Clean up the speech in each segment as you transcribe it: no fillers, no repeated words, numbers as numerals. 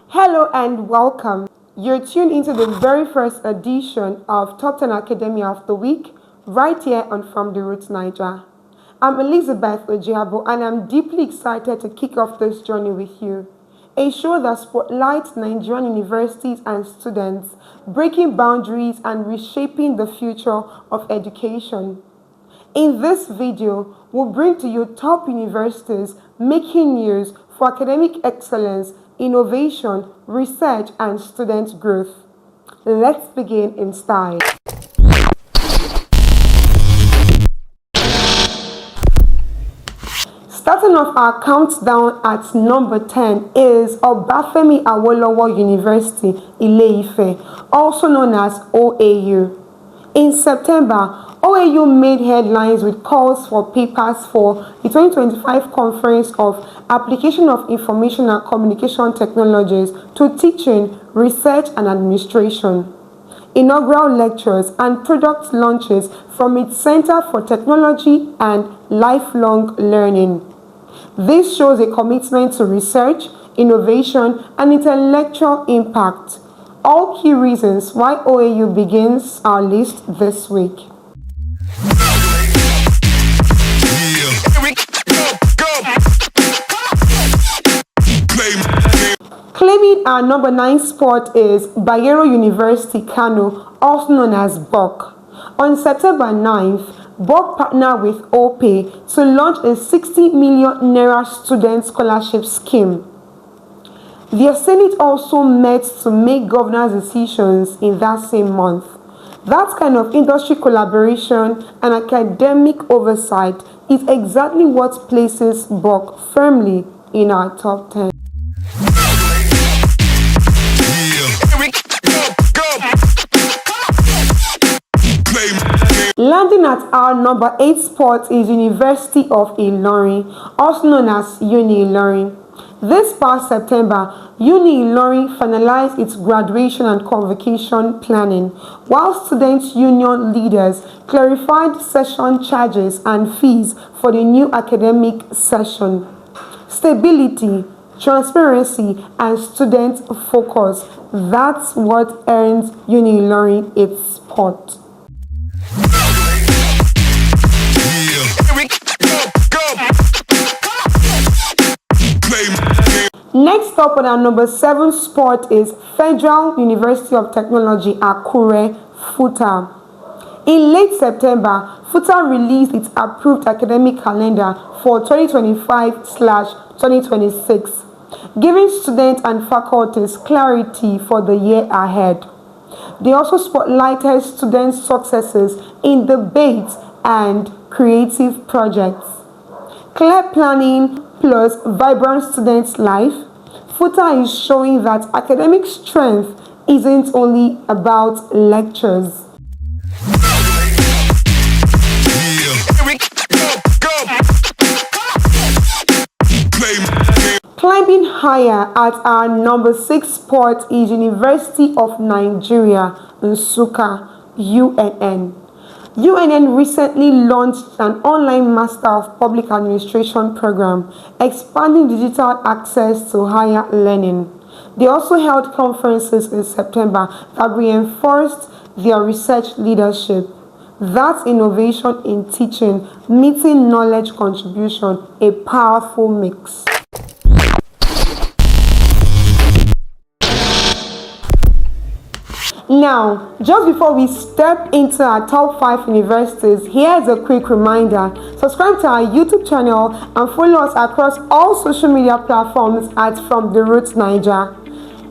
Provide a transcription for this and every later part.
Hello and welcome. You're tuned into the very first edition of Top 10 Academia of the Week, right here on From the Roots Niger. I'm Elizabeth Ojiabo and I'm deeply excited to kick off this journey with you. A show that spotlights Nigerian universities and students, breaking boundaries and reshaping the future of education. In this video, we'll bring to you top universities making news for academic excellence, innovation, research, and student growth. Let's begin in style. Starting off our countdown at number 10 is Obafemi Awolowo University, Ile-Ife, also known as OAU. In September, OAU made headlines with calls for papers for the 2025 Conference of Application of Information and Communication Technologies to Teaching, Research and Administration. Inaugural lectures and product launches from its Center for Technology and Lifelong Learning. This shows a commitment to research, innovation, and intellectual impact. All key reasons why OAU begins our list this week. Claiming our number 9 spot is Bayero University, Kano, also known as BOK. On September 9th, BOK partnered with OPE to launch a 60 million naira student scholarship scheme. The Senate also met to make governance decisions in that same month. That kind of industry collaboration and academic oversight is exactly what places BOK firmly in our top 10. Landing at our number 8 spot is University of Ilorin, also known as Uni Ilorin. This past September, Uni Ilorin finalized its graduation and convocation planning, while student union leaders clarified session charges and fees for the new academic session. Stability, transparency, and student focus, that's what earns Uni Ilorin its spot. Next up on our number 7 spot is Federal University of Technology, Akure, FUTA. In late September, FUTA released its approved academic calendar for 2025/2026, giving students and faculties clarity for the year ahead. They also spotlighted students' successes in debates and creative projects. Clear planning plus vibrant students' life, FUTA is showing that academic strength isn't only about lectures. Climbing higher at our number 6 spot is University of Nigeria, Nsukka, UNN. UNN recently launched an online Master of Public Administration program, expanding digital access to higher learning. They also held conferences in September that reinforced their research leadership. That's innovation in teaching, meeting knowledge contribution, a powerful mix. Now, just before we step into our top 5 universities, here's a quick reminder. Subscribe to our YouTube channel and follow us across all social media platforms at From the Roots Niger.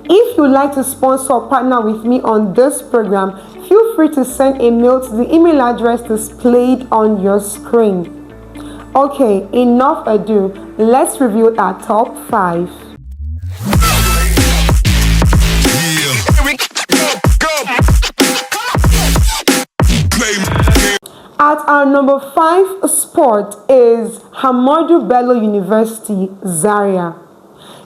If you'd like to sponsor or partner with me on this program, feel free to send a mail to the email address displayed on your screen. Okay, enough ado, let's review our top 5. At our number 5 spot is Ahmadu Bello University, Zaria.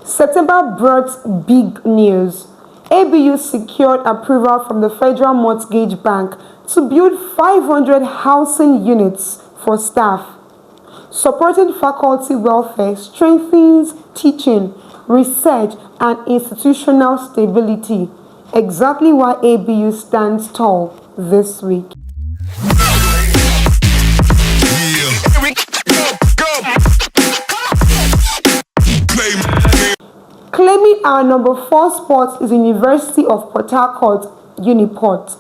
September brought big news. ABU secured approval from the Federal Mortgage Bank to build 500 housing units for staff. Supporting faculty welfare strengthens teaching, research, and institutional stability. Exactly why ABU stands tall this week. Claiming our number 4 spot is University of Port Harcourt, Uniport.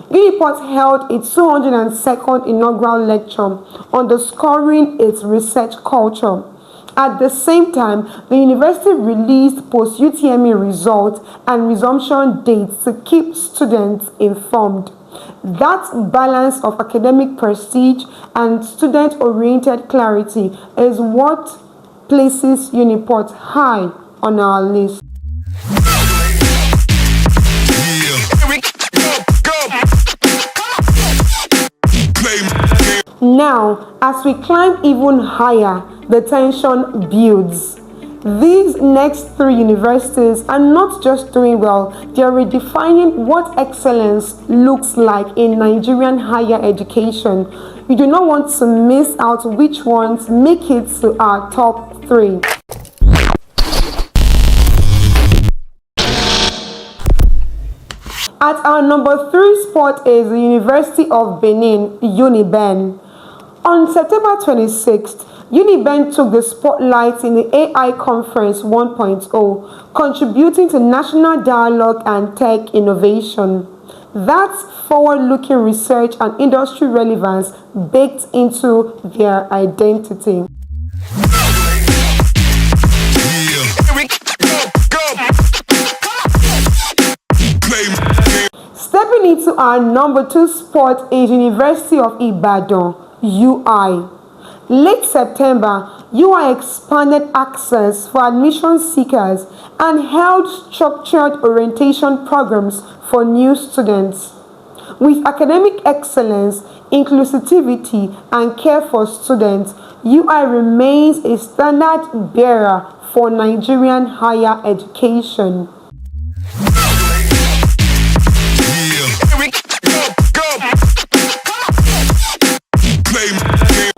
Uniport held its 202nd inaugural lecture underscoring its research culture. At the same time, the university released post-UTME results and resumption dates to keep students informed. That balance of academic prestige and student-oriented clarity is what places Uniport high on our list. Now, as we climb even higher, the tension builds. These next 3 universities are not just doing well, they are redefining what excellence looks like in Nigerian higher education. You do not want to miss out which ones make it to our top 3. At our number 3 spot is the University of Benin, UniBen. On September 26th, UniBen took the spotlight in the AI Conference 1.0, contributing to national dialogue and tech innovation. That's forward-looking research and industry relevance baked into their identity. Stepping into our number 2 spot is University of Ibadan, UI. Late September, UI expanded access for admission seekers and held structured orientation programs for new students. With academic excellence, inclusivity, and care for students, UI remains a standard bearer for Nigerian higher education.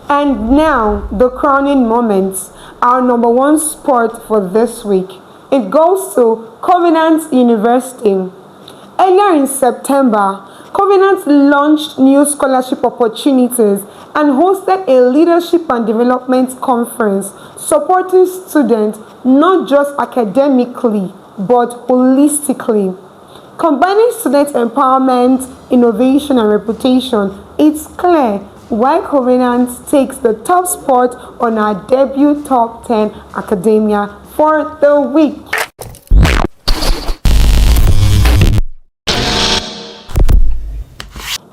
And now, the crowning moment, our number 1 spot for this week. It goes to Covenant University. Earlier in September, Covenant launched new scholarship opportunities and hosted a leadership and development conference supporting students not just academically but holistically. Combining student empowerment, innovation, and reputation, it's clear why Covenant takes the top spot on our debut top 10 academia for the week.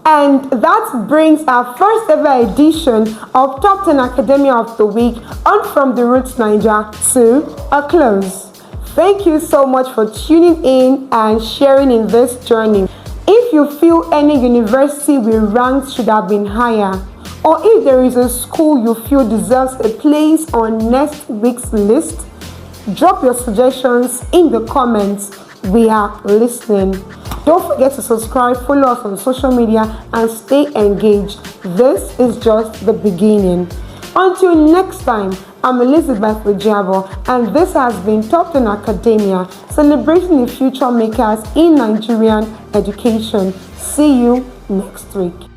And that brings our first ever edition of Top 10 Academia of the Week on From the Roots Niger to a close. Thank you so much for tuning in and sharing in this journey. If you feel any university we ranked should have been higher, or if there is a school you feel deserves a place on next week's list, drop your suggestions in the comments. We are listening. Don't forget to subscribe, follow us on social media, and stay engaged. This is just the beginning. Until next time, I'm Elizabeth Ojabo, and this has been Top 10 Academia, celebrating the future makers in Nigerian education. See you next week.